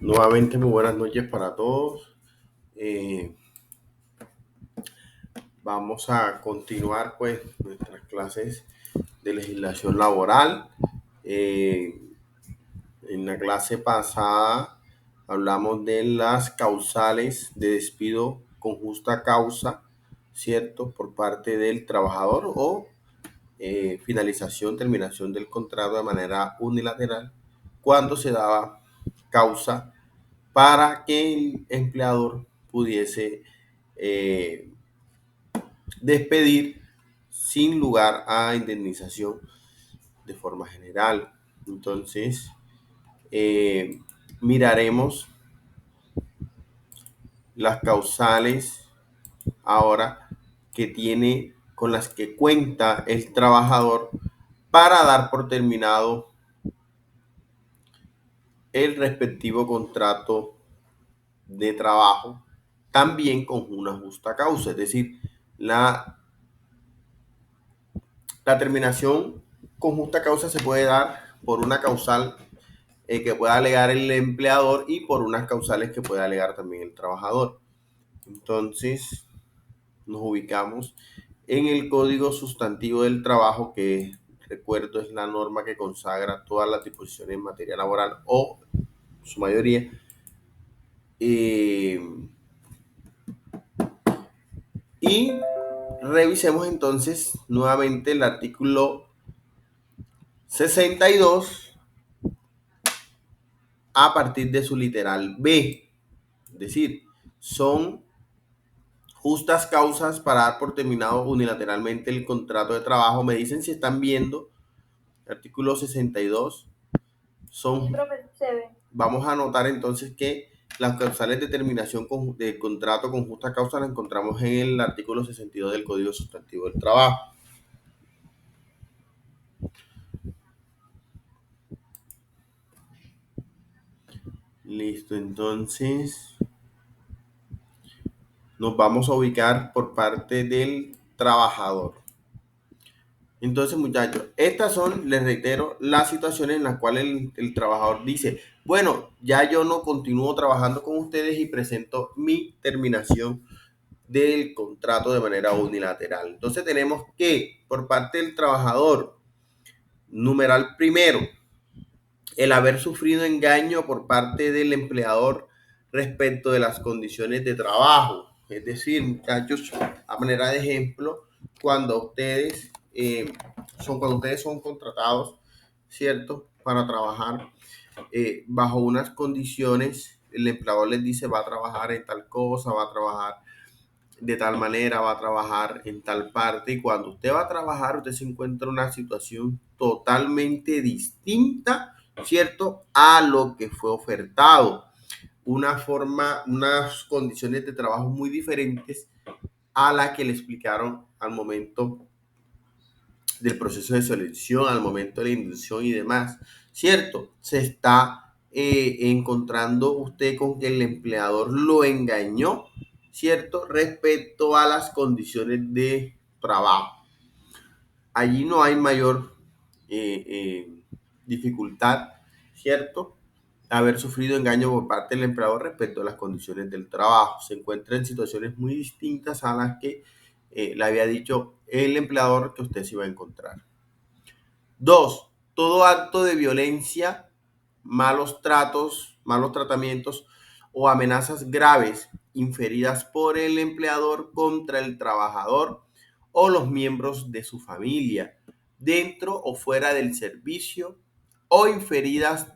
Nuevamente, muy buenas noches para todos. Eh, Vamos a continuar pues nuestras clases de legislación laboral. Eh, en la clase pasada hablamos de las causales de despido con justa causa, ¿cierto? Por parte del trabajador o terminación del contrato de manera unilateral cuando se daba causa para que el empleador pudiese eh, despedir sin lugar a indemnización de forma general. Entonces, eh, miraremos las causales ahora que tiene, con las que cuenta el trabajador para dar por terminado el respectivo contrato de trabajo, también con una justa causa, es decir, la, la terminación con justa causa se puede dar por una causal que pueda alegar el empleador y por unas causales que pueda alegar también el trabajador. Entonces, nos ubicamos en el Código Sustantivo del Trabajo, que recuerdo es la norma que consagra todas las disposiciones en materia laboral o su mayoría. Eh, y revisemos entonces nuevamente el artículo 62 a partir de su literal B. Es decir, son justas causas para dar por terminado unilateralmente el contrato de trabajo. Me dicen si están viendo el artículo 62. Son, vamos a anotar entonces que las causales de terminación de contrato con justa causa las encontramos en el artículo 62 del Código Sustantivo del Trabajo. Listo, entonces nos vamos a ubicar por parte del trabajador. Entonces, muchachos, estas son, les reitero, las situaciones en las cuales el trabajador dice, bueno, ya yo no continúo trabajando con ustedes y presento mi terminación del contrato de manera unilateral. Entonces tenemos que, por parte del trabajador, numeral primero, el haber sufrido engaño por parte del empleador respecto de las condiciones de trabajo. Es decir, muchachos, a manera de ejemplo, cuando ustedes son contratados, ¿cierto? Para trabajar bajo unas condiciones, el empleador les dice va a trabajar en tal cosa, va a trabajar de tal manera, va a trabajar en tal parte, y cuando usted va a trabajar, usted se encuentra en una situación totalmente distinta, ¿cierto? A lo que fue ofertado. Unas condiciones de trabajo muy diferentes a la que le explicaron al momento del proceso de selección, al momento de la inducción y demás, ¿cierto? Se está encontrando usted con que el empleador lo engañó, ¿cierto? Respecto a las condiciones de trabajo. Allí no hay mayor dificultad, ¿cierto? Haber sufrido engaño por parte del empleador respecto a las condiciones del trabajo. Se encuentra en situaciones muy distintas a las que le había dicho el empleador que usted se iba a encontrar. 2. Todo acto de violencia, malos tratos, malos tratamientos o amenazas graves inferidas por el empleador contra el trabajador o los miembros de su familia, dentro o fuera del servicio, o inferidas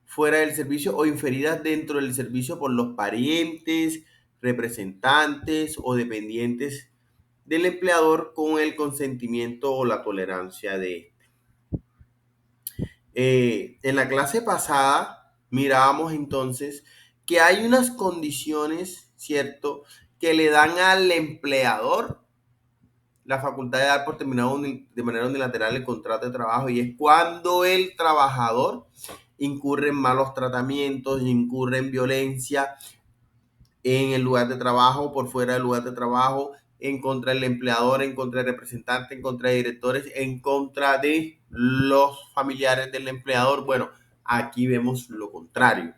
fuera del servicio o inferidas dentro del servicio por los parientes, representantes o dependientes del empleador con el consentimiento o la tolerancia de este. En la clase pasada mirábamos entonces que hay unas condiciones, ¿cierto?, que le dan al empleador la facultad de dar por terminado de manera unilateral el contrato de trabajo, y es cuando el trabajador incurre en malos tratamientos, incurre en violencia en el lugar de trabajo, por fuera del lugar de trabajo, en contra del empleador, en contra del representante, en contra de directores, en contra de los familiares del empleador. Bueno, Aquí vemos lo contrario.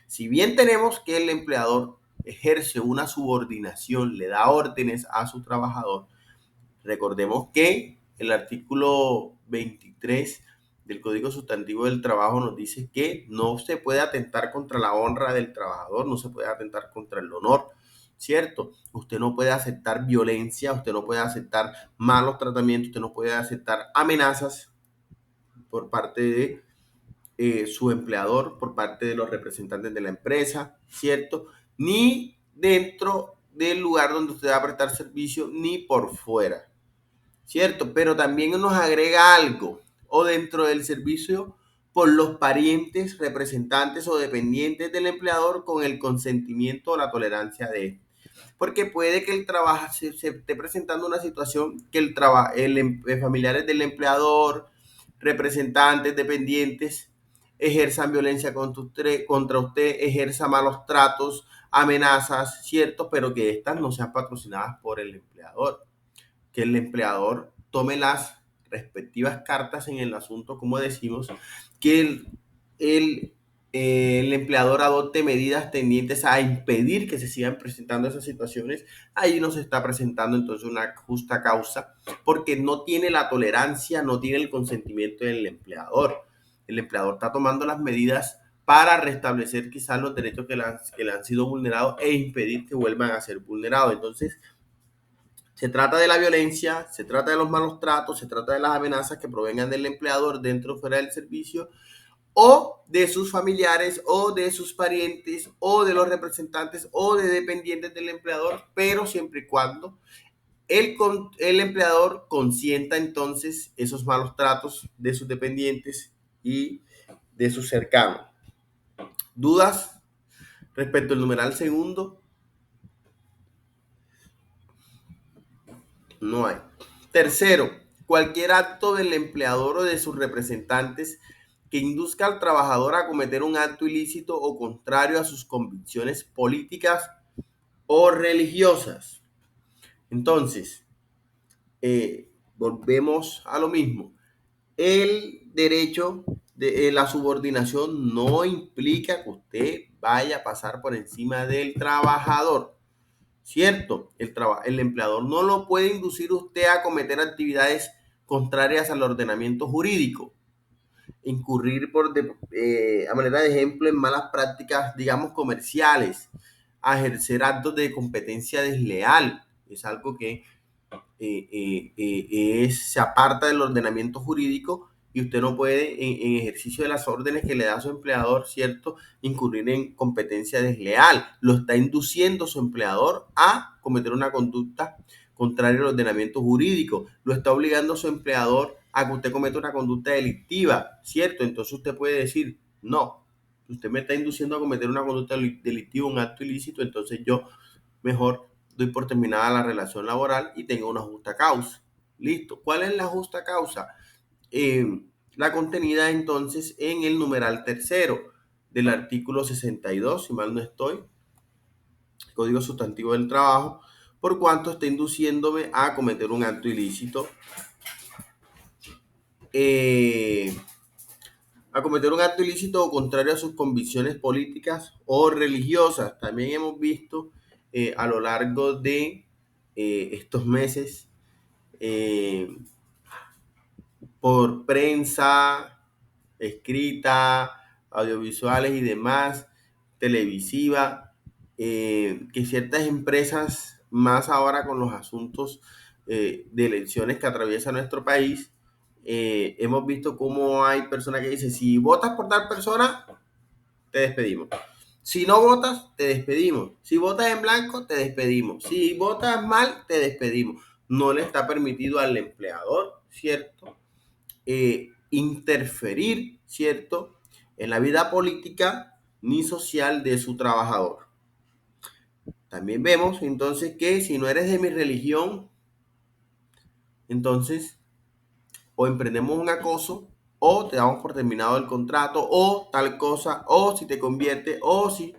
Si bien tenemos que el empleador ejerce una subordinación, le da órdenes a su trabajador, recordemos que el artículo 23 del Código Sustantivo del Trabajo nos dice que no se puede atentar contra la honra del trabajador, no se puede atentar contra el honor, ¿cierto? Usted no puede aceptar violencia, usted no puede aceptar malos tratamientos, usted no puede aceptar amenazas por parte de su empleador, por parte de los representantes de la empresa, ¿cierto? Ni dentro del lugar donde usted va a prestar servicio, ni por fuera, ¿cierto? Pero también nos agrega algo, o dentro del servicio por los parientes, representantes o dependientes del empleador con el consentimiento o la tolerancia de él. Porque puede que el trabajo se esté presentando una situación que familiares del empleador, representantes, dependientes, ejerzan violencia contra usted, ejerza malos tratos, amenazas, ¿cierto? Pero que estas no sean patrocinadas por el empleador. Que el empleador tome las respectivas cartas en el asunto, como decimos, que el, el empleador adopte medidas tendientes a impedir que se sigan presentando esas situaciones. Ahí nos está presentando entonces una justa causa, porque no tiene la tolerancia, no tiene el consentimiento del empleador. El empleador está tomando las medidas para restablecer quizás los derechos que le han sido vulnerados e impedir que vuelvan a ser vulnerados. Entonces, se trata de la violencia, se trata de los malos tratos, se trata de las amenazas que provengan del empleador dentro o fuera del servicio, o de sus familiares, o de sus parientes, o de los representantes, o de dependientes del empleador, pero siempre y cuando el empleador consienta entonces esos malos tratos de sus dependientes y de sus cercanos. ¿Dudas respecto al numeral segundo? No hay. Tercero, cualquier acto del empleador o de sus representantes que induzca al trabajador a cometer un acto ilícito o contrario a sus convicciones políticas o religiosas. Entonces, volvemos a lo mismo. El derecho de la subordinación no implica que usted vaya a pasar por encima del trabajador. Cierto, el empleador no lo puede inducir usted a cometer actividades contrarias al ordenamiento jurídico, incurrir a manera de ejemplo en malas prácticas, digamos, comerciales, a ejercer actos de competencia desleal. Es algo que se aparta del ordenamiento jurídico y usted no puede, en ejercicio de las órdenes que le da su empleador, ¿cierto?, incurrir en competencia desleal. Lo está induciendo su empleador a cometer una conducta contraria al ordenamiento jurídico. Lo está obligando a su empleador a que usted cometa una conducta delictiva, ¿cierto? Entonces usted puede decir, no, usted me está induciendo a cometer una conducta delictiva, un acto ilícito, entonces yo mejor doy por terminada la relación laboral y tengo una justa causa. Listo. ¿Cuál es la justa causa? La contenida entonces en el numeral tercero del artículo 62, si mal no estoy, Código Sustantivo del Trabajo, por cuanto está induciéndome a cometer un acto ilícito, o contrario a sus convicciones políticas o religiosas. También hemos visto a lo largo de estos meses, por prensa, escrita, audiovisuales y demás, televisiva, que ciertas empresas, más ahora con los asuntos de elecciones que atraviesa nuestro país, hemos visto cómo hay personas que dicen, si votas por tal persona, te despedimos. Si no votas, te despedimos. Si votas en blanco, te despedimos. Si votas mal, te despedimos. No le está permitido al empleador, ¿cierto?, interferir, ¿cierto?, en la vida política ni social de su trabajador. También vemos entonces que si no eres de mi religión, entonces o emprendemos un acoso o te damos por terminado el contrato o tal cosa, o si te convierte, o si,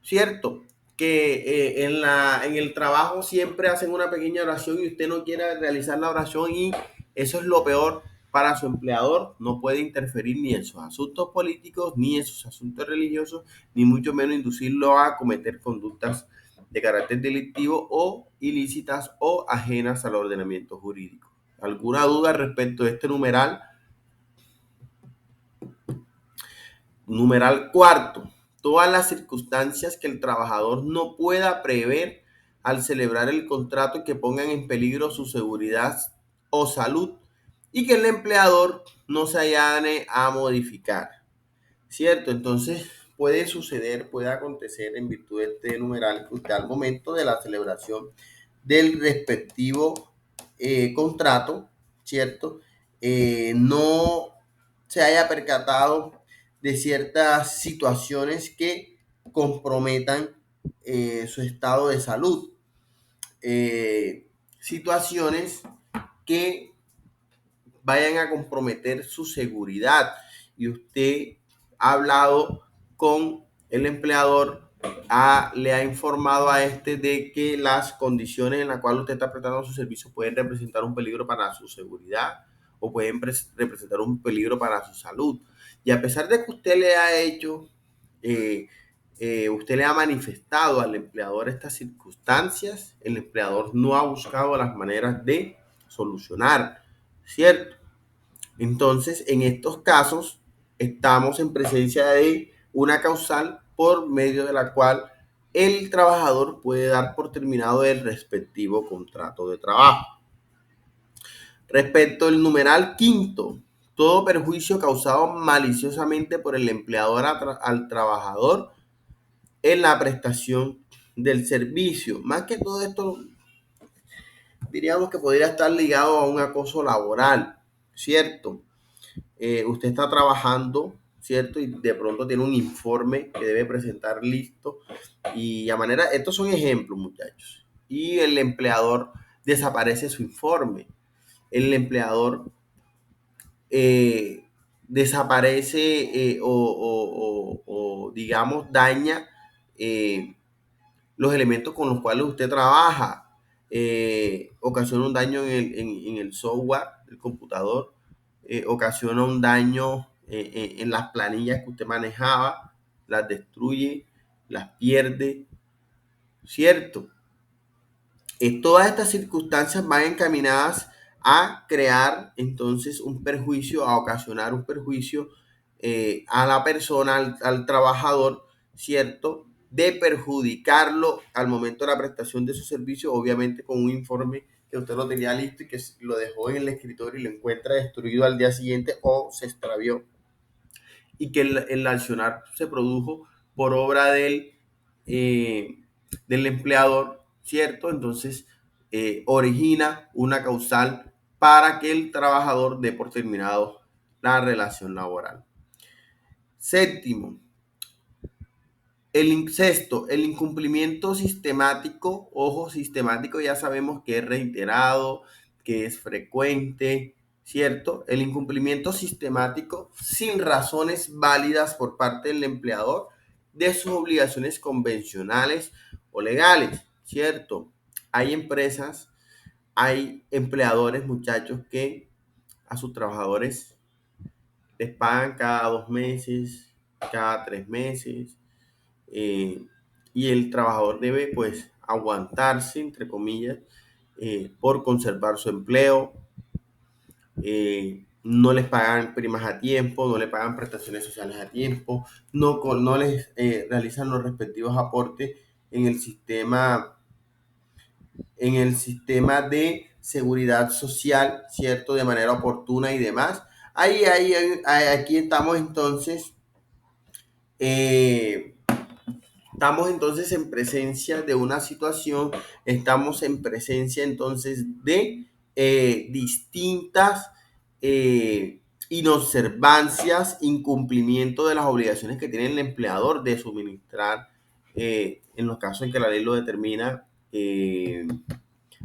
¿cierto? Que en el trabajo siempre hacen una pequeña oración y usted no quiere realizar la oración y eso es lo peor, para su empleador, no puede interferir ni en sus asuntos políticos, ni en sus asuntos religiosos, ni mucho menos inducirlo a cometer conductas de carácter delictivo o ilícitas o ajenas al ordenamiento jurídico. ¿Alguna duda respecto a este numeral? Numeral cuarto. Todas las circunstancias que el trabajador no pueda prever al celebrar el contrato que pongan en peligro su seguridad o salud y que el empleador no se allane a modificar. ¿Cierto? Entonces puede suceder, puede acontecer en virtud de este numeral que usted al momento de la celebración del respectivo contrato, ¿cierto? No se haya percatado de ciertas situaciones que comprometan su estado de salud. Situaciones que vayan a comprometer su seguridad y usted ha hablado con el empleador, le ha informado a este de que las condiciones en las cuales usted está prestando su servicio pueden representar un peligro para su seguridad o pueden representar un peligro para su salud. Y a pesar de que usted le ha hecho, usted le ha manifestado al empleador estas circunstancias, el empleador no ha buscado las maneras de solucionar, ¿cierto? Entonces, en estos casos, estamos en presencia de una causal por medio de la cual el trabajador puede dar por terminado el respectivo contrato de trabajo. Respecto al numeral quinto, todo perjuicio causado maliciosamente por el empleador al trabajador en la prestación del servicio. Más que todo esto, diríamos que podría estar ligado a un acoso laboral, ¿cierto? Usted está trabajando, ¿cierto? Y de pronto tiene un informe que debe presentar listo. Y a manera, estos son ejemplos, muchachos. Y el empleador desaparece su informe. El empleador desaparece digamos, daña los elementos con los cuales usted trabaja, ocasiona un daño en el software del computador, ocasiona un daño en las planillas que usted manejaba, las destruye, las pierde, ¿cierto? Todas estas circunstancias van encaminadas a crear entonces un perjuicio, a ocasionar un perjuicio a la persona, al trabajador, ¿cierto? De perjudicarlo al momento de la prestación de su servicio, obviamente con un informe que usted lo tenía listo y que lo dejó en el escritorio y lo encuentra destruido al día siguiente o se extravió y que el accionar se produjo por obra del empleador, ¿cierto? Entonces, origina una causal para que el trabajador dé por terminado la relación laboral. Séptimo, el incumplimiento sistemático, ojo, sistemático ya sabemos que es reiterado, que es frecuente, ¿cierto? El incumplimiento sistemático sin razones válidas por parte del empleador de sus obligaciones convencionales o legales, ¿cierto? Hay empresas, hay empleadores, muchachos, que a sus trabajadores les pagan cada 2 meses, cada 3 meses, y el trabajador debe pues aguantarse, entre comillas, por conservar su empleo. No les pagan primas a tiempo, no les pagan prestaciones sociales a tiempo, no les realizan los respectivos aportes en en el sistema de seguridad social, ¿cierto? De manera oportuna y demás. Aquí eh, estamos entonces en presencia de una situación, estamos en presencia entonces de distintas inobservancias, incumplimiento de las obligaciones que tiene el empleador de suministrar, en los casos en que la ley lo determina,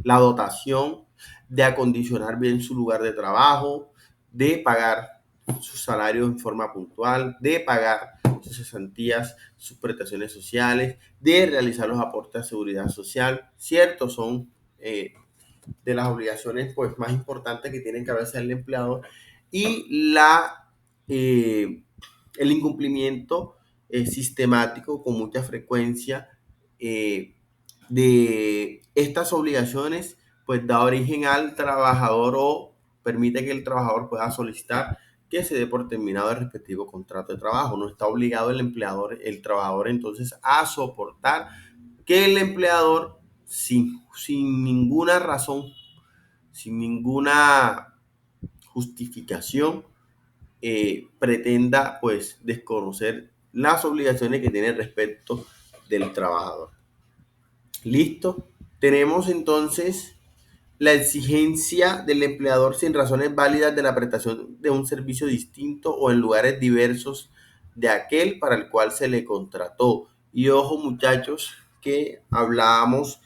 la dotación, de acondicionar bien su lugar de trabajo, de pagar su salario en forma puntual, de pagar sus cesantías, sus prestaciones sociales, de realizar los aportes a seguridad social, ¿cierto? Son de las obligaciones pues más importantes que tienen que hacer el empleador y el incumplimiento sistemático con mucha frecuencia de estas obligaciones, pues da origen al trabajador o permite que el trabajador pueda solicitar que se dé por terminado el respectivo contrato de trabajo. No está obligado el trabajador entonces a soportar que el empleador sin ninguna razón, sin ninguna justificación, pretenda pues desconocer las obligaciones que tiene respecto del trabajador. ¿Listo? Tenemos entonces la exigencia del empleador sin razones válidas de la prestación de un servicio distinto o en lugares diversos de aquel para el cual se le contrató. Y ojo muchachos, que hablábamos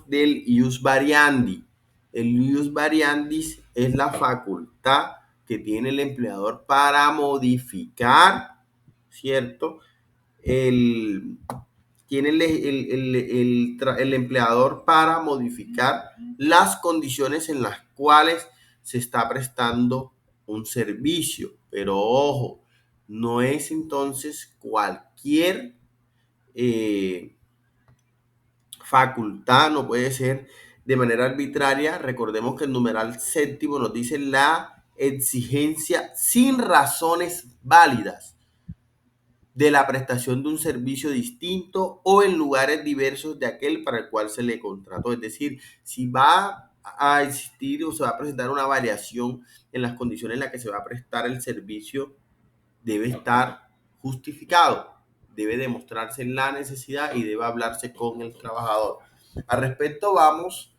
del ius variandi. El ius variandis es la facultad que tiene el empleador para modificar, ¿cierto? El, tiene el empleador para modificar las condiciones en las cuales se está prestando un servicio. Pero ojo, no es entonces cualquier facultad, no puede ser de manera arbitraria. Recordemos que el numeral séptimo nos dice la exigencia sin razones válidas de la prestación de un servicio distinto o en lugares diversos de aquel para el cual se le contrató. Es decir, si va a existir o se va a presentar una variación en las condiciones en las que se va a prestar el servicio, debe estar justificado, debe demostrarse la necesidad y debe hablarse con el trabajador. Al respecto, vamos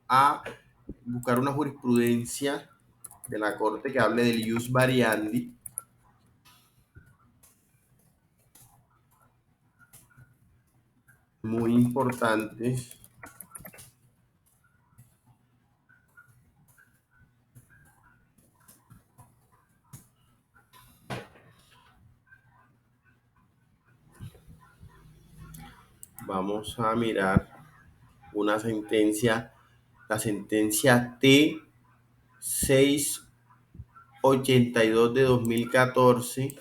a buscar una jurisprudencia de la Corte que hable del ius variandi. Muy importantes. Vamos a mirar una sentencia, la sentencia T682 de 2014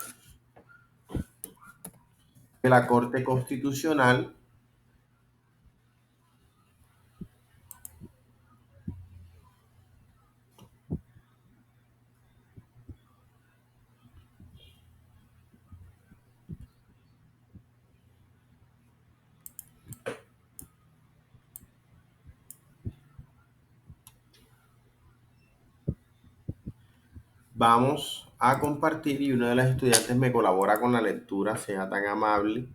de la Corte Constitucional. Vamos a compartir y una de las estudiantes me colabora con la lectura, sea tan amable.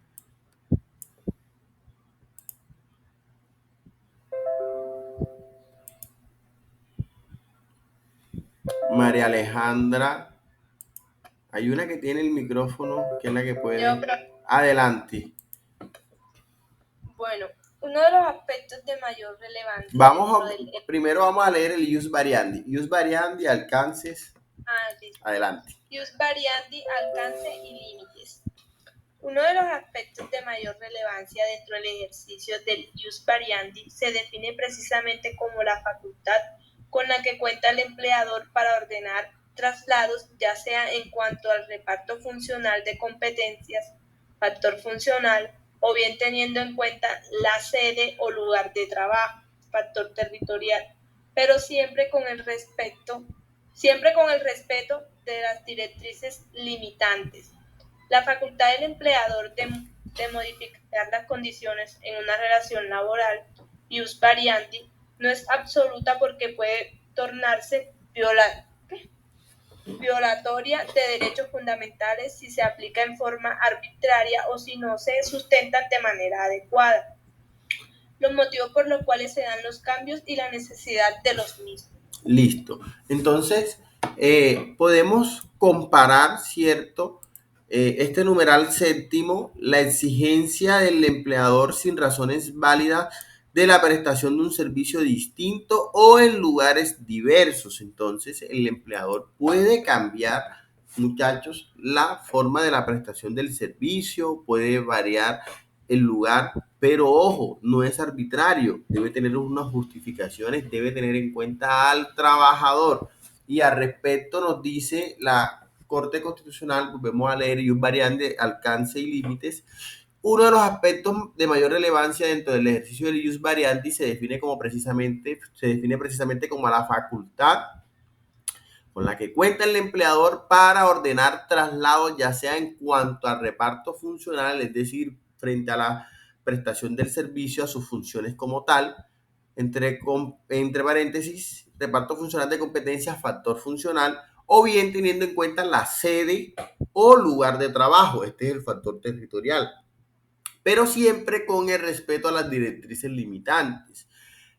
María Alejandra, hay una que tiene el micrófono, que es la que puede. Adelante. Bueno, uno de los aspectos de mayor relevancia. Primero vamos a leer el ius variandi. Ius variandi, alcances. Adelante. Ius variandi, alcance y límites. Uno de los aspectos de mayor relevancia dentro del ejercicio del ius variandi se define precisamente como la facultad con la que cuenta el empleador para ordenar traslados, ya sea en cuanto al reparto funcional de competencias, factor funcional, o bien teniendo en cuenta la sede o lugar de trabajo, factor territorial, pero siempre con el respeto de las directrices limitantes. La facultad del empleador de modificar las condiciones en una relación laboral, ius variandi, no es absoluta porque puede tornarse violatoria de derechos fundamentales si se aplica en forma arbitraria o si no se sustentan de manera adecuada. Los motivos por los cuales se dan los cambios y la necesidad de los mismos. Listo. Entonces, podemos comparar, ¿cierto? Este numeral séptimo, la exigencia del empleador sin razones válidas de la prestación de un servicio distinto o en lugares diversos. Entonces, el empleador puede cambiar, muchachos, la forma de la prestación del servicio, puede variar el lugar, pero ojo, no es arbitrario, debe tener unas justificaciones, debe tener en cuenta al trabajador. Y al respecto nos dice la Corte Constitucional, volvemos a leer, ius variandi, alcance y límites. Uno de los aspectos de mayor relevancia dentro del ejercicio del ius variandi se define precisamente como la facultad con la que cuenta el empleador para ordenar traslados, ya sea en cuanto al reparto funcional, es decir, frente a la prestación del servicio, a sus funciones como tal, entre paréntesis, reparto funcional de competencias, factor funcional, o bien teniendo en cuenta la sede o lugar de trabajo, este es el factor territorial, pero siempre con el respeto a las directrices limitantes.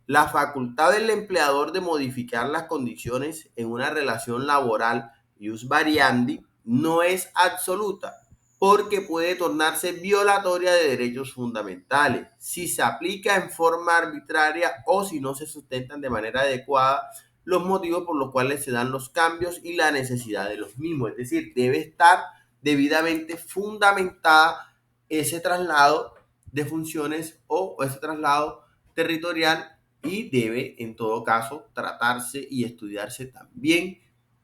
La facultad del empleador de modificar las condiciones en una relación laboral ius variandi no es absoluta, porque puede tornarse violatoria de derechos fundamentales si se aplica en forma arbitraria o si no se sustentan de manera adecuada los motivos por los cuales se dan los cambios y la necesidad de los mismos. Es decir, debe estar debidamente fundamentada ese traslado de funciones o ese traslado territorial, y debe en todo caso tratarse y estudiarse también,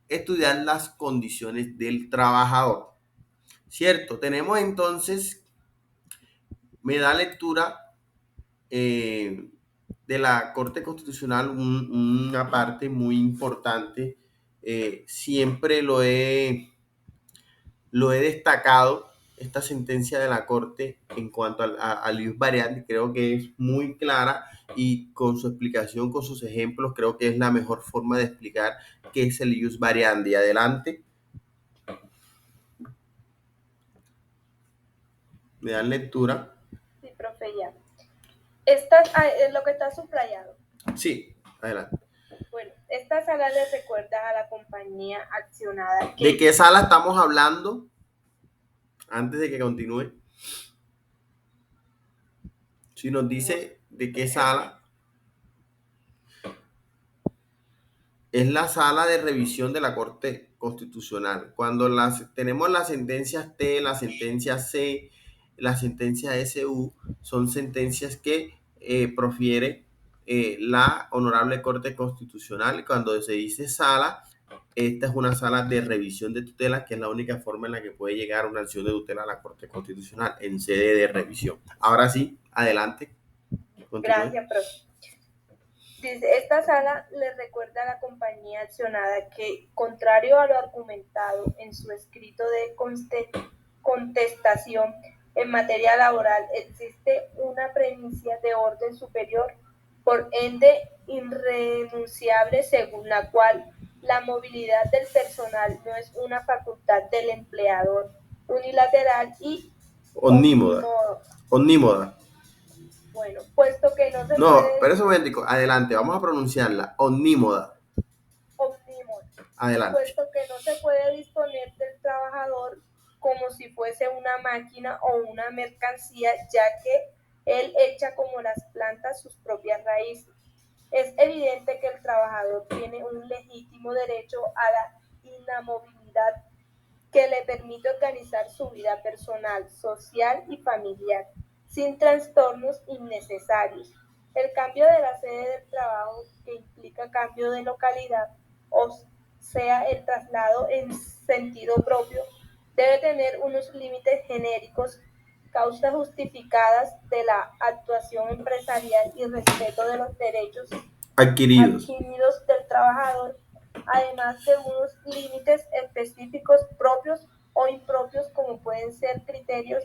estudiar las condiciones del trabajador. ¿Cierto? Tenemos entonces, me da lectura de la Corte Constitucional una parte muy importante. Siempre lo he destacado, esta sentencia de la Corte en cuanto al ius variandi, creo que es muy clara y con su explicación, con sus ejemplos, creo que es la mejor forma de explicar qué es el ius variandi. Adelante. Me dan lectura. Sí, profe, ya. Esta es lo que está subrayado. Sí, adelante. Bueno, esta sala le recuerda a la compañía accionada que... ¿De qué sala estamos hablando? Antes de que continúe. Si nos dice de qué sala, es la sala de revisión de la Corte Constitucional. Cuando tenemos las sentencias T, la sentencia C, la sentencia SU, son sentencias que profiere la Honorable Corte Constitucional. Cuando se dice sala, esta es una sala de revisión de tutela, que es la única forma en la que puede llegar una acción de tutela a la Corte Constitucional, en sede de revisión. Ahora sí, adelante. Continúe. Gracias, profe. Dice, esta sala le recuerda a la compañía accionada que, contrario a lo argumentado en su escrito de contestación en materia laboral, existe una premisa de orden superior, por ende irrenunciable, según la cual la movilidad del personal no es una facultad del empleador unilateral y omnímoda. Bueno, puesto que no se no puede... pero eso momentico, adelante, vamos a pronunciarla, omnímoda. Adelante. Puesto que no se puede disponer del trabajador como si fuese una máquina o una mercancía, ya que él echa como las plantas sus propias raíces. Es evidente que el trabajador tiene un legítimo derecho a la inamovilidad que le permite organizar su vida personal, social y familiar, sin trastornos innecesarios. El cambio de la sede del trabajo, que implica cambio de localidad, o sea, el traslado en sentido propio, debe tener unos límites genéricos, causas justificadas de la actuación empresarial y respeto de los derechos adquiridos del trabajador, además de unos límites específicos propios o impropios, como pueden ser criterios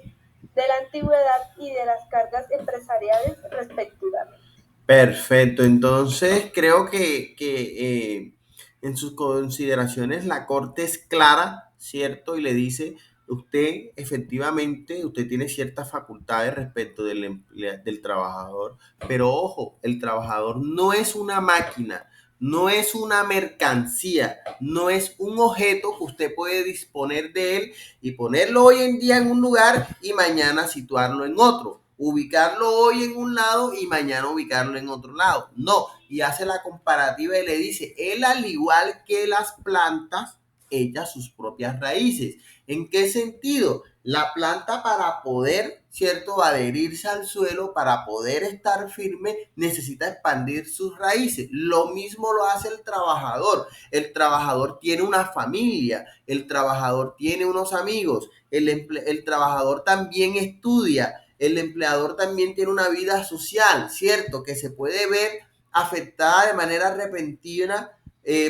de la antigüedad y de las cargas empresariales respectivamente. Perfecto, entonces creo que en sus consideraciones la Corte es clara, ¿cierto? Y le dice, usted efectivamente, usted tiene ciertas facultades respecto del trabajador, pero ojo, el trabajador no es una máquina, no es una mercancía, no es un objeto que usted puede disponer de él y ponerlo hoy en día en un lugar y mañana situarlo en otro. Ubicarlo hoy en un lado y mañana ubicarlo en otro lado. No, y hace la comparativa y le dice, él al igual que las plantas, echa sus propias raíces. ¿En qué sentido? La planta para poder, ¿cierto?, adherirse al suelo, para poder estar firme, necesita expandir sus raíces. Lo mismo lo hace el trabajador. El trabajador tiene una familia, el trabajador tiene unos amigos, el trabajador también estudia, el empleador también tiene una vida social, ¿cierto?, que se puede ver afectada de manera repentina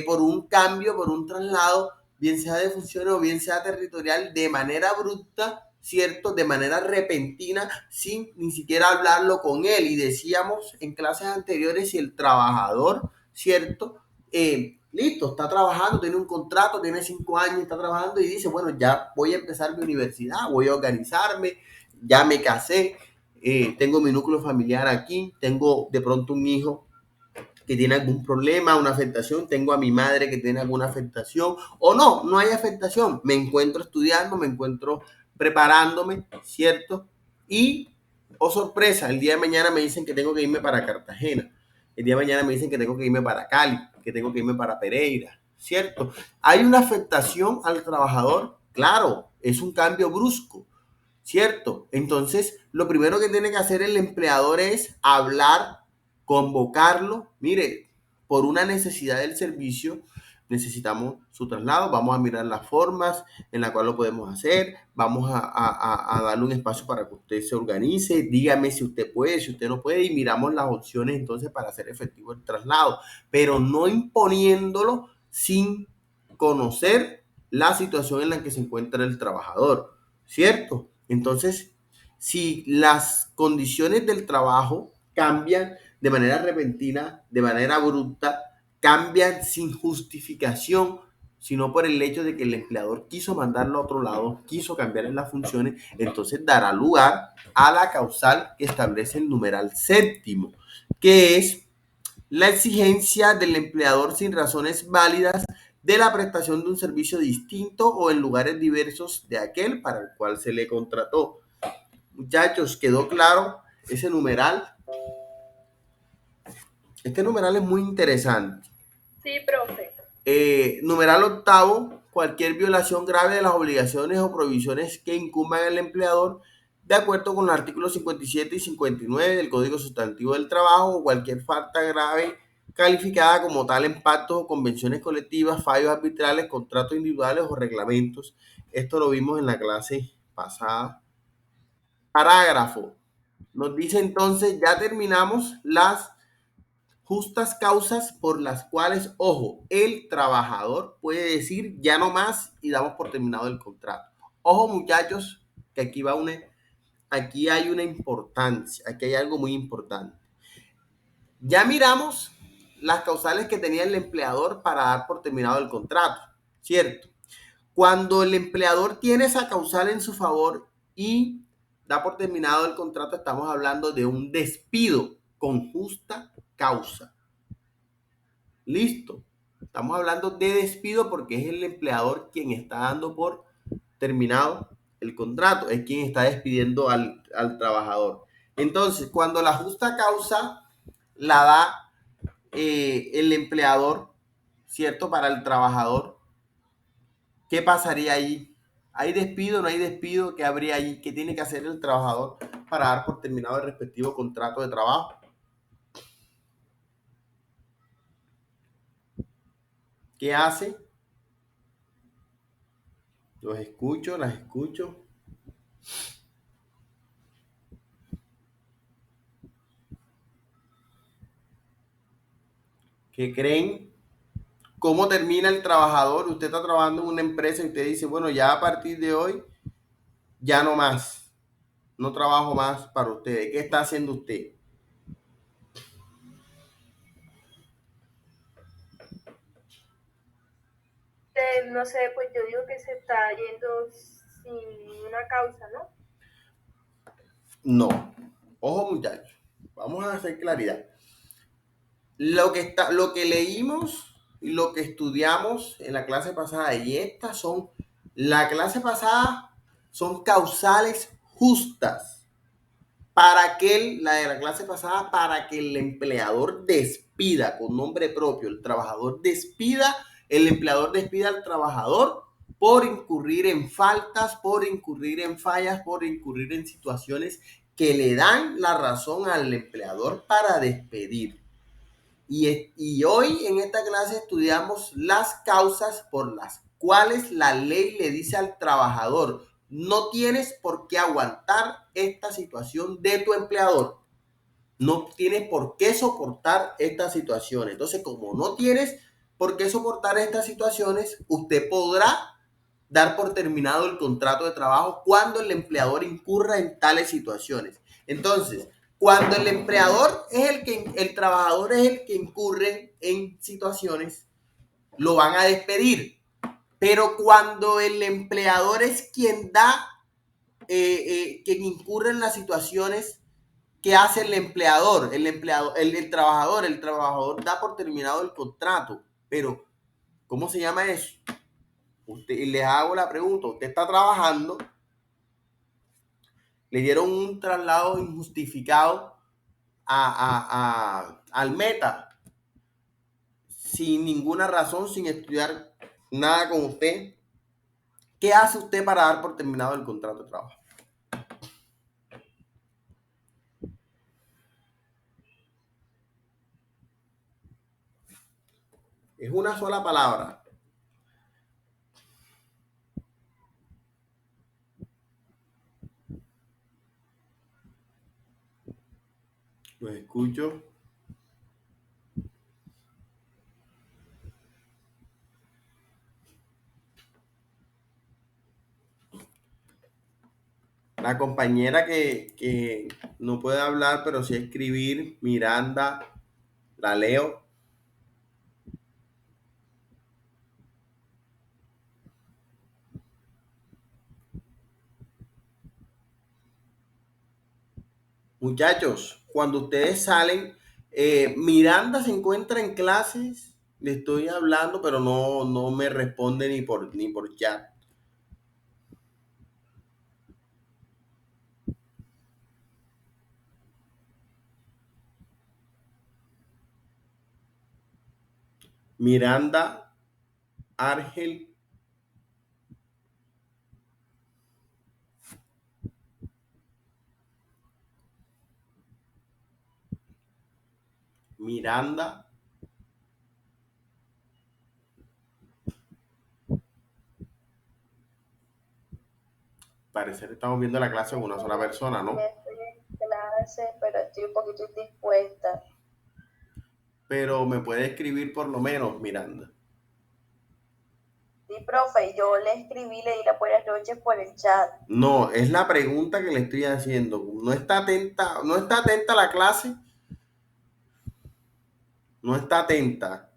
por un cambio, por un traslado, bien sea de funciones o bien sea territorial, de manera abrupta, ¿cierto? De manera repentina, sin ni siquiera hablarlo con él. Y decíamos en clases anteriores, si el trabajador, ¿cierto? Listo, está trabajando, tiene un contrato, tiene 5 años, está trabajando y dice, bueno, ya voy a empezar mi universidad, voy a organizarme, ya me casé, tengo mi núcleo familiar aquí, tengo de pronto un hijo que tiene algún problema, una afectación, tengo a mi madre que tiene alguna afectación, o no, no hay afectación, me encuentro estudiando, me encuentro preparándome, ¿cierto? Y, oh sorpresa, el día de mañana me dicen que tengo que irme para Cartagena, el día de mañana me dicen que tengo que irme para Cali, que tengo que irme para Pereira, ¿cierto? Hay una afectación al trabajador, claro, es un cambio brusco, ¿cierto? Entonces, lo primero que tiene que hacer el empleador es hablar, convocarlo. Mire, por una necesidad del servicio, necesitamos su traslado, vamos a mirar las formas en las cuales lo podemos hacer, vamos a darle un espacio para que usted se organice, dígame si usted puede, si usted no puede, y miramos las opciones entonces para hacer efectivo el traslado, pero no imponiéndolo sin conocer la situación en la que se encuentra el trabajador, ¿cierto? Entonces, si las condiciones del trabajo cambian de manera repentina, de manera abrupta, cambian sin justificación, sino por el hecho de que el empleador quiso mandarlo a otro lado, quiso cambiar en las funciones, entonces dará lugar a la causal que establece el numeral séptimo, que es la exigencia del empleador sin razones válidas de la prestación de un servicio distinto o en lugares diversos de aquel para el cual se le contrató. Muchachos, ¿quedó claro ese numeral? Este numeral es muy interesante. Sí, profe. Numeral octavo, cualquier violación grave de las obligaciones o provisiones que incumban al empleador de acuerdo con los artículos 57 y 59 del Código Sustantivo del Trabajo o cualquier falta grave calificada como tal en pactos o convenciones colectivas, fallos arbitrales, contratos individuales o reglamentos. Esto lo vimos en la clase pasada. Parágrafo. Nos dice entonces, ya terminamos las justas causas por las cuales, ojo, el trabajador puede decir ya no más y damos por terminado el contrato. Ojo muchachos, que aquí hay una importancia, aquí hay algo muy importante. Ya miramos las causales que tenía el empleador para dar por terminado el contrato, ¿cierto? Cuando el empleador tiene esa causal en su favor y da por terminado el contrato, estamos hablando de un despido con justa causa. Listo. Estamos hablando de despido porque es el empleador quien está dando por terminado el contrato, es quien está despidiendo al trabajador. Entonces, cuando la justa causa la da el empleador, ¿cierto? Para el trabajador, ¿qué pasaría ahí? ¿Hay despido, no hay despido? ¿Qué habría ahí? ¿Qué tiene que hacer el trabajador para dar por terminado el respectivo contrato de trabajo? ¿Qué hace? Los escucho, las escucho. ¿Qué creen? ¿Cómo termina el trabajador? Usted está trabajando en una empresa y usted dice, bueno, ya a partir de hoy, ya no más. No trabajo más para ustedes. ¿Qué está haciendo usted? No sé, pues yo digo que se está yendo sin una causa, ¿no? No. Ojo, muchachos. Vamos a hacer claridad. Lo que leímos y lo que estudiamos en la clase pasada y estas son, la clase pasada son causales justas para que la de la clase pasada, para que el empleador despida con nombre propio, el trabajador despida, el empleador despida al trabajador por incurrir en faltas, por incurrir en fallas, por incurrir en situaciones que le dan la razón al empleador para despedir. Y hoy en esta clase estudiamos las causas por las cuales la ley le dice al trabajador: no tienes por qué aguantar esta situación de tu empleador. No tienes por qué soportar estas situaciones. Entonces, como no tienes por qué soportar estas situaciones, usted podrá dar por terminado el contrato de trabajo cuando el empleador incurra en tales situaciones. Entonces, cuando el empleador es el trabajador es el que incurre en situaciones, lo van a despedir. Pero cuando el empleador es quien quien incurre en las situaciones, ¿qué hace el empleador? El trabajador da por terminado el contrato. Pero, ¿cómo se llama eso? Les hago la pregunta: usted está trabajando, le dieron un traslado injustificado al Meta, sin ninguna razón, sin estudiar nada con usted. ¿Qué hace usted para dar por terminado el contrato de trabajo? Es una sola palabra. Los escucho. La compañera que no puede hablar, pero sí escribir, Miranda, la leo. Muchachos, cuando ustedes salen, Miranda se encuentra en clases, le estoy hablando, pero no me responde ni por chat. Miranda, Ángel, Miranda. Parecer estamos viendo la clase con una sola persona, ¿no? Estoy en clase, pero estoy un poquito indispuesta. Pero me puede escribir por lo menos, Miranda. Sí, profe, yo le escribí, le di las buenas noches por el chat. No, es la pregunta que le estoy haciendo. No está atenta a la clase, no está atenta,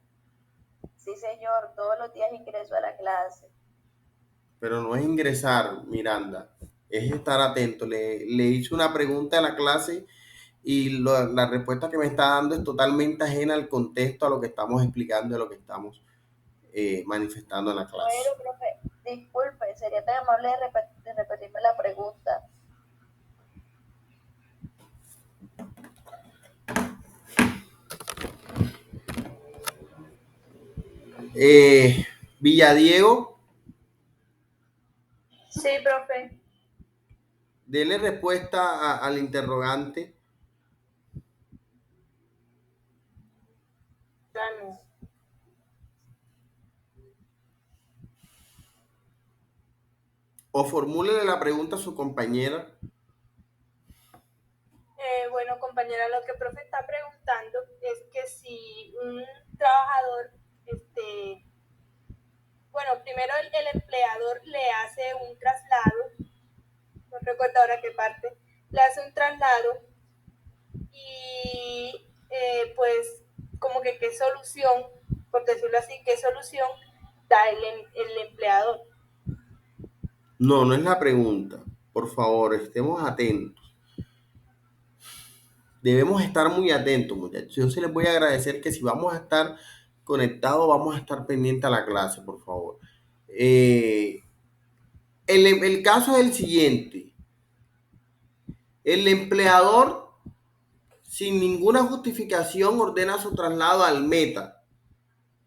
Sí, señor, todos los días ingreso a la clase. pero no es ingresar, Miranda, es estar atento. Le hice una pregunta a la clase y la respuesta que me está dando es totalmente ajena al contexto, a lo que estamos explicando, a lo que estamos manifestando en la clase. Bueno, profe, disculpe, sería tan amable de repetirme la pregunta. Villadiego, Sí, profe. dele respuesta al interrogante. Ya no. O formúlele la pregunta a su compañera. Bueno, compañera, lo que el profe está preguntando es que si un trabajador, bueno, primero el empleador le hace un traslado, no recuerdo ahora qué parte, le hace un traslado y pues como que qué solución, por decirlo así, qué solución da el empleador. No, no es la pregunta. Por favor, estemos atentos. Debemos estar muy atentos, muchachos. Yo sí les voy a agradecer que si vamos a estar conectados, vamos a estar pendientes a la clase, por favor. El caso es el siguiente. El empleador, sin ninguna justificación, ordena su traslado al Meta,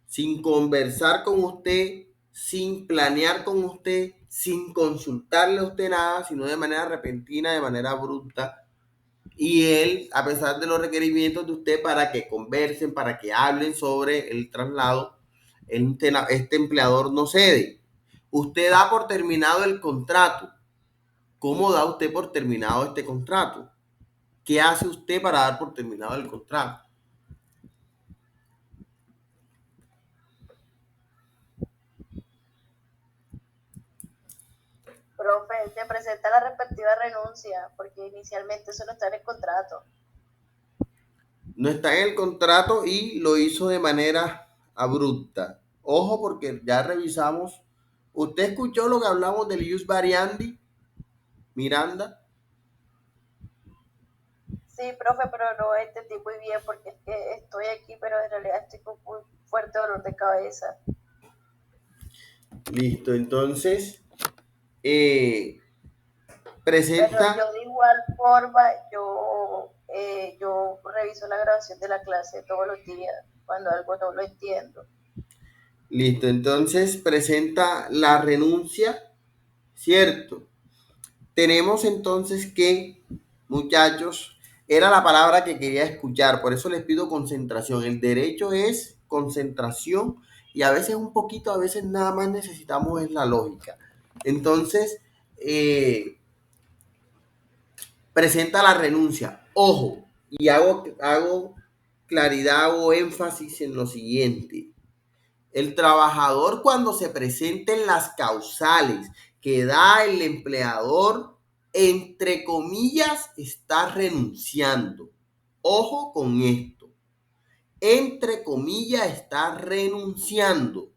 sin conversar con usted, sin planear con usted, sin consultarle a usted nada, sino de manera repentina, de manera abrupta. Y él, a pesar de los requerimientos de usted para que conversen, para que hablen sobre el traslado, este empleador no cede. Usted da por terminado el contrato. ¿Cómo da usted por terminado este contrato? ¿Qué hace usted para dar por terminado el contrato? Profe, te presenta la respectiva renuncia, porque inicialmente eso no está en el contrato. No está en el contrato y lo hizo de manera abrupta. Ojo, porque ya revisamos. ¿Usted escuchó lo que hablamos del ius variandi, Miranda? Sí, profe, pero no entendí muy bien porque es que estoy aquí, pero en realidad estoy con muy fuerte dolor de cabeza. Listo, entonces Pero presenta, yo de igual forma, yo reviso la grabación de la clase todos los días cuando algo no lo entiendo. listo, entonces presenta la renuncia, ¿cierto? Tenemos entonces que, muchachos, era la palabra que quería escuchar, por eso les pido concentración. El derecho es concentración y a veces un poquito, a veces nada más necesitamos es la lógica. Entonces, eh, presenta la renuncia. Ojo, y hago claridad, hago énfasis en lo siguiente. El trabajador cuando se presenten las causales que da el empleador, entre comillas, está renunciando. Ojo con esto. Entre comillas, está renunciando.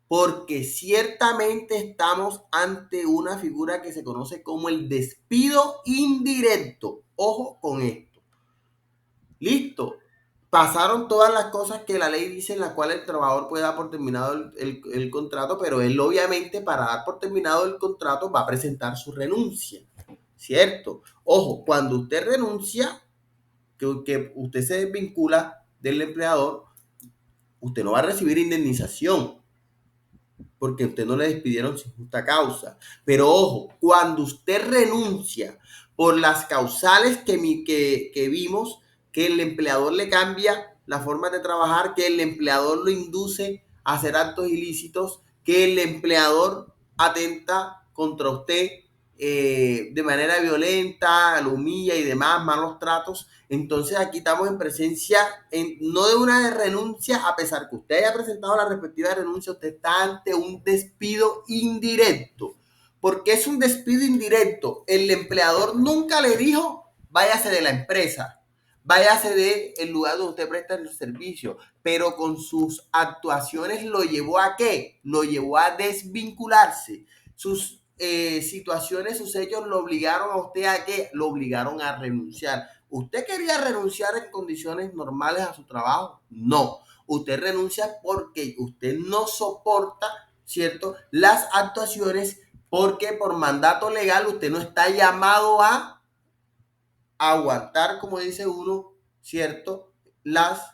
Porque ciertamente estamos ante una figura que se conoce como el despido indirecto. Ojo con esto. Listo. Pasaron todas las cosas que la ley dice en las cuales el trabajador puede dar por terminado el contrato, pero él obviamente para dar por terminado el contrato va a presentar su renuncia, ¿cierto? Ojo, cuando usted renuncia, que usted se desvincula del empleador, usted no va a recibir indemnización, porque usted no le despidieron sin justa causa. Pero ojo, cuando usted renuncia por las causales que vimos, que el empleador le cambia la forma de trabajar, que el empleador lo induce a hacer actos ilícitos, que el empleador atenta contra usted de manera violenta, lo humilla y demás, malos tratos. Entonces aquí estamos en presencia, no de una renuncia, a pesar que usted haya presentado la respectiva renuncia, usted está ante un despido indirecto. ¿Por qué es un despido indirecto? El empleador nunca le dijo, váyase de la empresa, váyase del lugar donde usted presta el servicio, pero con sus actuaciones lo llevó a ¿qué? Lo llevó a desvincularse. Sus situaciones, sus hechos lo obligaron a usted a ¿qué? Lo obligaron a renunciar. ¿Usted quería renunciar en condiciones normales a su trabajo? No. Usted renuncia porque usted no soporta, ¿cierto? Las actuaciones porque por mandato legal usted no está llamado a aguantar, como dice uno, ¿cierto? Las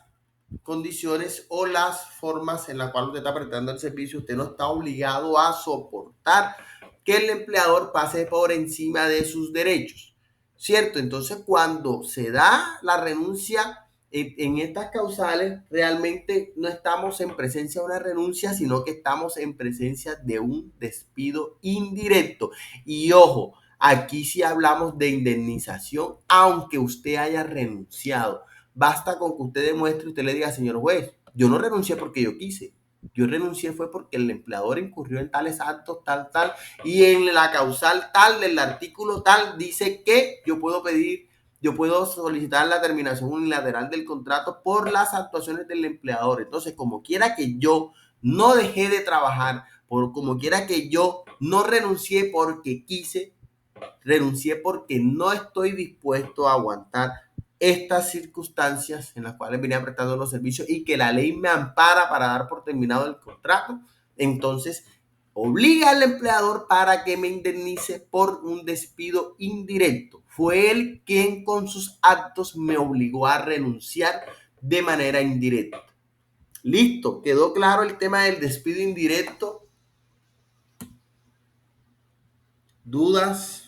condiciones o las formas en las cuales usted está prestando el servicio. Usted no está obligado a soportar que el empleador pase por encima de sus derechos, ¿cierto? Entonces, cuando se da la renuncia en estas causales, realmente no estamos en presencia de una renuncia, sino que estamos en presencia de un despido indirecto. Y ojo, aquí sí hablamos de indemnización, aunque usted haya renunciado. Basta con que usted demuestre, usted le diga, señor juez, yo no renuncié porque yo quise. Yo renuncié fue porque el empleador incurrió en tales actos, tal, y en la causal tal del artículo tal dice que yo puedo solicitar la terminación unilateral del contrato por las actuaciones del empleador. Entonces, como quiera que yo no dejé de trabajar, como quiera que yo no renuncié porque quise, renuncié porque no estoy dispuesto a aguantar estas circunstancias en las cuales venía prestando los servicios y que la ley me ampara para dar por terminado el contrato. Entonces, obliga al empleador para que me indemnice por un despido indirecto. Fue él quien con sus actos me obligó a renunciar de manera indirecta. Listo, quedó claro el tema del despido indirecto. ¿Dudas?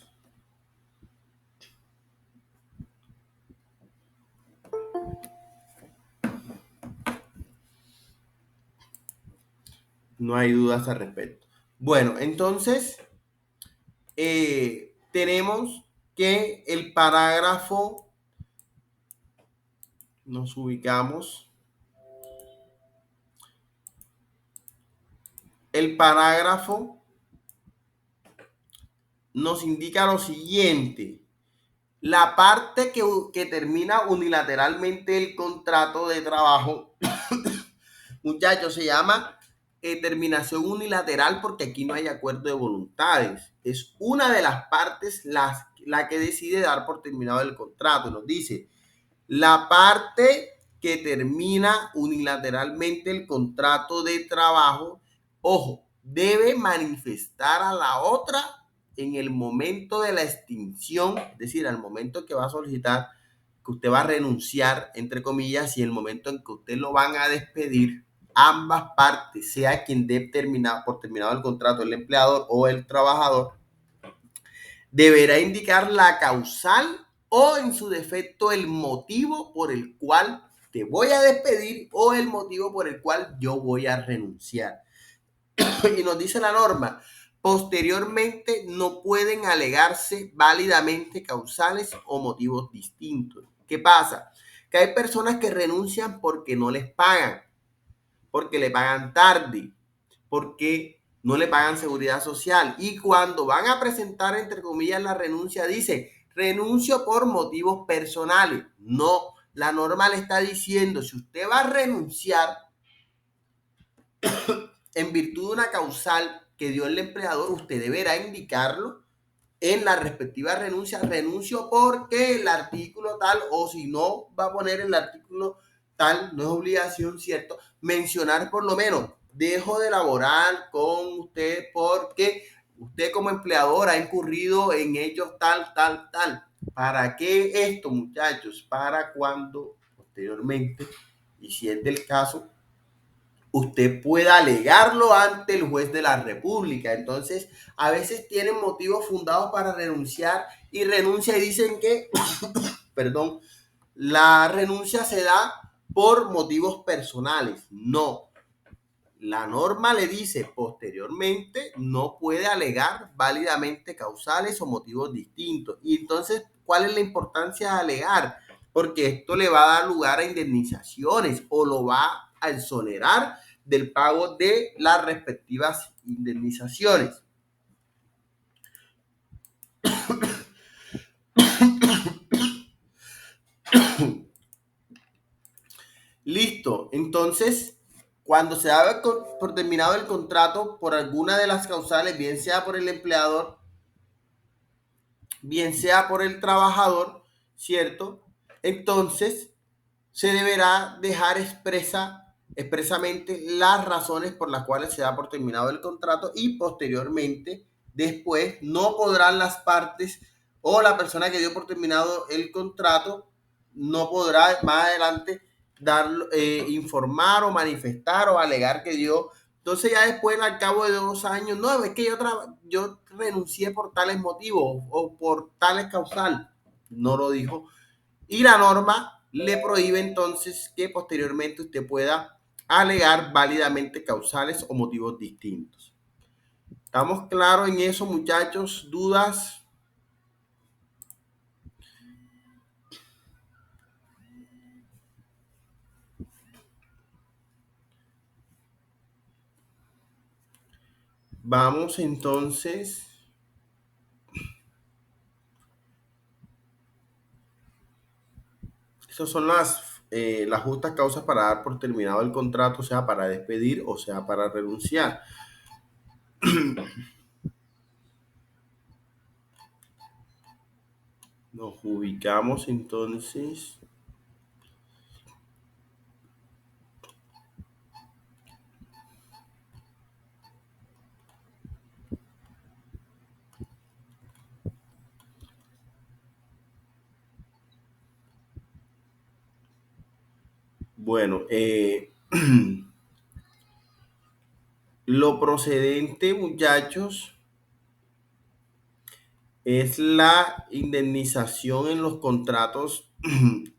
No hay dudas al respecto. Bueno, entonces tenemos que el parágrafo, nos ubicamos, el parágrafo nos indica lo siguiente. La parte que termina unilateralmente el contrato de trabajo, muchachos, se llama terminación unilateral porque aquí no hay acuerdo de voluntades. Es una de las partes la que decide dar por terminado el contrato. Nos dice, la parte que termina unilateralmente el contrato de trabajo, ojo, debe manifestar a la otra en el momento de la extinción, es decir, al momento que va a solicitar, que usted va a renunciar, entre comillas, y el momento en que usted lo van a despedir, ambas partes, sea quien dé por terminado el contrato, el empleador o el trabajador, deberá indicar la causal o en su defecto el motivo por el cual te voy a despedir o el motivo por el cual yo voy a renunciar. Y nos dice la norma, posteriormente no pueden alegarse válidamente causales o motivos distintos. ¿Qué pasa? Que hay personas que renuncian porque no les pagan, porque le pagan tarde, porque no le pagan seguridad social. Y cuando van a presentar, entre comillas, la renuncia, dice, renuncio por motivos personales. No, la norma le está diciendo, si usted va a renunciar en virtud de una causal que dio el empleador, usted deberá indicarlo en la respectiva renuncia, renuncio porque el artículo tal, o si no va a poner el artículo tal, no es obligación, ¿cierto? Mencionar por lo menos, dejo de laborar con usted porque usted como empleador ha incurrido en ellos tal, tal, tal. ¿Para qué esto, muchachos? Para cuando posteriormente, y si es del caso, usted pueda alegarlo ante el juez de la República. Entonces, a veces tienen motivos fundados para renunciar y renuncia y dicen que, perdón, la renuncia se da por motivos personales. No, la norma le dice posteriormente no puede alegar válidamente causales o motivos distintos. Y entonces, ¿cuál es la importancia de alegar? Porque esto le va a dar lugar a indemnizaciones o lo va a exonerar del pago de las respectivas indemnizaciones. Listo. Entonces, cuando se da por terminado el contrato por alguna de las causales, bien sea por el empleador, bien sea por el trabajador, ¿cierto? Entonces, se deberá dejar expresamente las razones por las cuales se da por terminado el contrato y posteriormente, después, no podrán las partes o la persona que dio por terminado el contrato no podrá más adelante dar, informar o manifestar o alegar que dio. Entonces ya después, al cabo de 2 años, no, es que yo renuncié por tales motivos o por tales causal. No lo dijo y la norma le prohíbe entonces que posteriormente usted pueda alegar válidamente causales o motivos distintos. ¿Estamos claros en eso, muchachos? ¿Dudas? Vamos entonces. Esas son las justas causas para dar por terminado el contrato, sea para despedir o sea para renunciar. Nos ubicamos entonces. Bueno, lo procedente, muchachos, es la indemnización en los contratos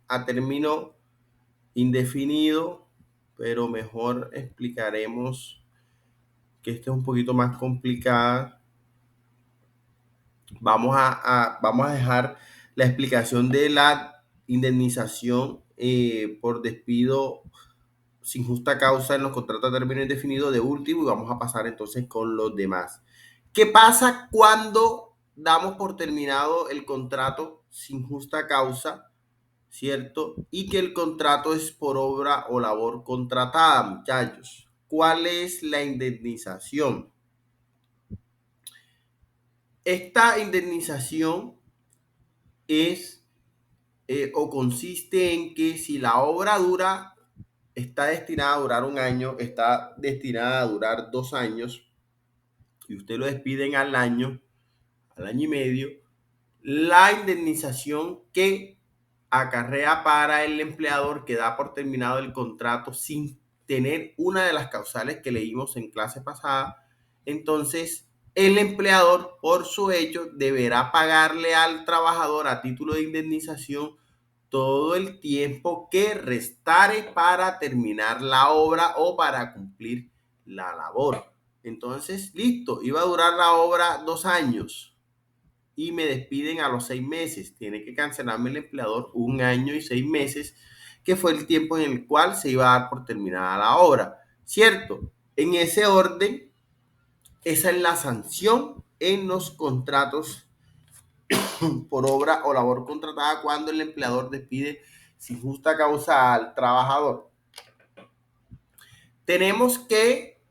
a término indefinido, pero mejor explicaremos que este es un poquito más complicada. Vamos a dejar la explicación de la indemnización por despido sin justa causa en los contratos a término indefinido de último y vamos a pasar entonces con los demás. ¿Qué pasa cuando damos por terminado el contrato sin justa causa, cierto? Y que el contrato es por obra o labor contratada, muchachos. ¿Cuál es la indemnización? Esta indemnización es o consiste en que si la obra está destinada a durar un año, está destinada a durar 2 años y usted lo despiden al año y medio, la indemnización que acarrea para el empleador que da por terminado el contrato sin tener una de las causales que leímos en clase pasada, entonces el empleador por su hecho deberá pagarle al trabajador a título de indemnización todo el tiempo que restare para terminar la obra o para cumplir la labor. Entonces, listo, iba a durar la obra 2 años y me despiden a los 6 meses. Tiene que cancelarme el empleador 1 año y 6 meses, que fue el tiempo en el cual se iba a dar por terminada la obra. ¿Cierto? En ese orden, esa es la sanción en los contratos por obra o labor contratada cuando el empleador despide sin justa causa al trabajador. Tenemos que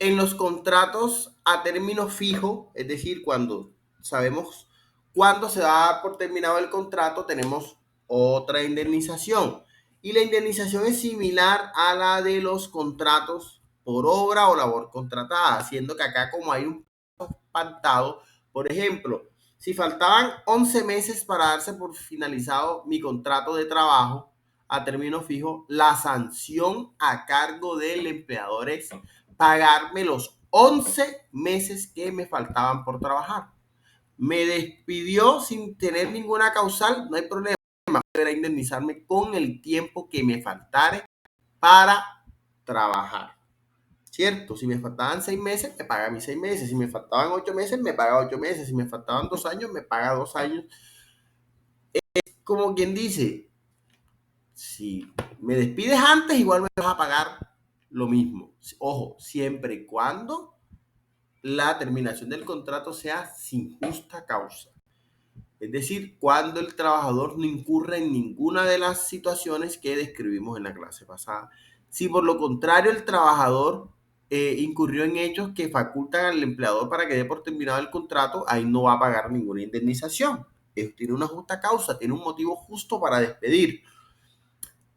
en los contratos a término fijo, es decir, cuando sabemos cuándo se va a dar por terminado el contrato, tenemos otra indemnización. Y la indemnización es similar a la de los contratos por obra o labor contratada, siendo que acá como hay un pactado, por ejemplo, si faltaban 11 meses para darse por finalizado mi contrato de trabajo a término fijo, la sanción a cargo del empleador es pagarme los 11 meses que me faltaban por trabajar. Me despidió sin tener ninguna causal, no hay problema, deberá indemnizarme con el tiempo que me faltare para trabajar. ¿Cierto? Si me faltaban 6 meses, me paga mis 6 meses. Si me faltaban 8 meses, me paga 8 meses. Si me faltaban 2 años, me paga 2 años. Como quien dice, si me despides antes, igual me vas a pagar lo mismo. Ojo, siempre y cuando la terminación del contrato sea sin justa causa. Es decir, cuando el trabajador no incurra en ninguna de las situaciones que describimos en la clase pasada. Si por lo contrario el trabajador incurrió en hechos que facultan al empleador para que dé por terminado el contrato, ahí no va a pagar ninguna indemnización. Tiene una justa causa, tiene un motivo justo para despedir.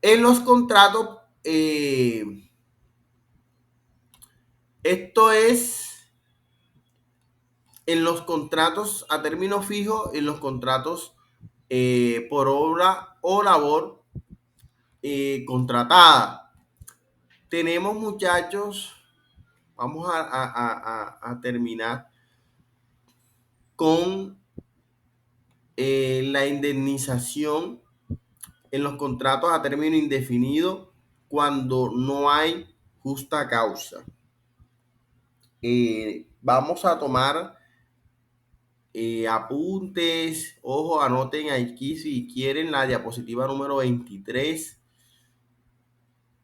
En los contratos, esto es en los contratos a término fijo, en los contratos por obra o labor contratada. Tenemos, muchachos, vamos a terminar con la indemnización en los contratos a término indefinido cuando no hay justa causa. Vamos a tomar apuntes, ojo, anoten aquí si quieren la diapositiva número 23,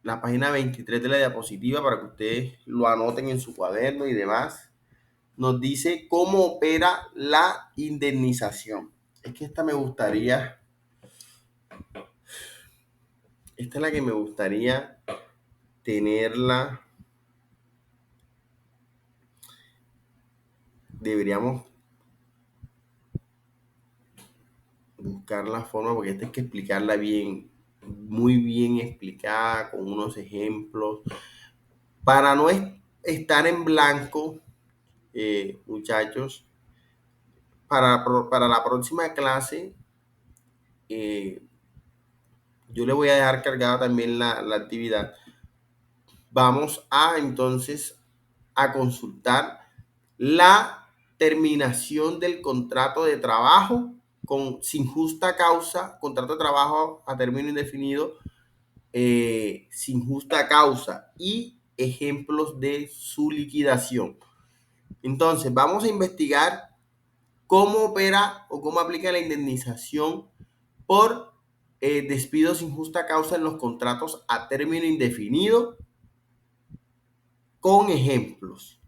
la página 23 de la diapositiva para que ustedes lo anoten en su cuaderno y demás. Nos dice cómo opera la indemnización. Es que esta es la que me gustaría tenerla. Deberíamos buscar la forma porque esta hay que explicarla bien, muy bien explicada, con unos ejemplos, para no estar en blanco, muchachos. Para la próxima clase, yo le voy a dejar cargada también la actividad. Vamos a entonces a consultar la terminación del contrato de trabajo sin justa causa, contrato de trabajo a término indefinido, sin justa causa y ejemplos de su liquidación. Entonces, vamos a investigar cómo opera o cómo aplica la indemnización por despido sin justa causa en los contratos a término indefinido con ejemplos.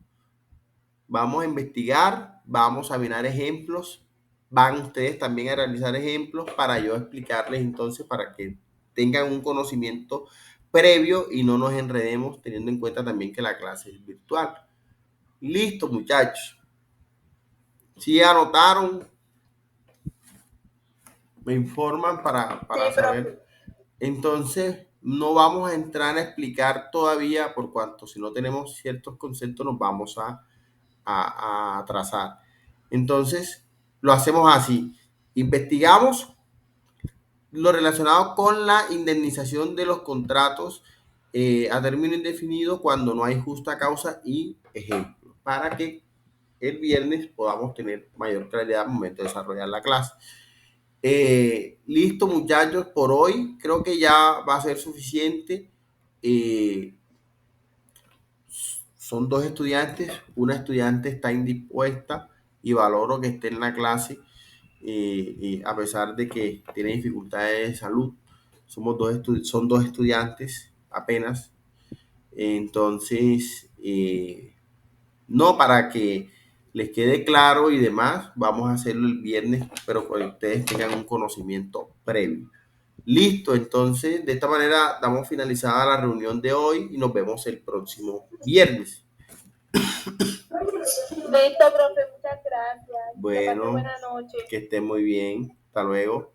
Vamos a investigar, vamos a mirar ejemplos, van ustedes también a realizar ejemplos para yo explicarles entonces para que tengan un conocimiento previo y no nos enredemos teniendo en cuenta también que la clase es virtual. Listo, muchachos. Si anotaron, me informan para saber. Entonces, no vamos a entrar a explicar todavía por cuanto si no tenemos ciertos conceptos nos vamos a atrasar. Entonces, lo hacemos así. Investigamos lo relacionado con la indemnización de los contratos a término indefinido cuando no hay justa causa y ejemplo, para que el viernes podamos tener mayor claridad al momento de desarrollar la clase. Listo, muchachos, por hoy creo que ya va a ser suficiente. Eh, Son dos estudiantes, una estudiante está indispuesta y valoro que esté en la clase y a pesar de que tiene dificultades de salud. Son dos estudiantes apenas. Entonces, no, para que les quede claro y demás, vamos a hacerlo el viernes, pero que ustedes tengan un conocimiento previo. Listo, entonces de esta manera damos finalizada la reunión de hoy y nos vemos el próximo viernes. Listo, profe, muchas gracias. Que pase Bueno, buena noche. que estén muy bien. Hasta luego.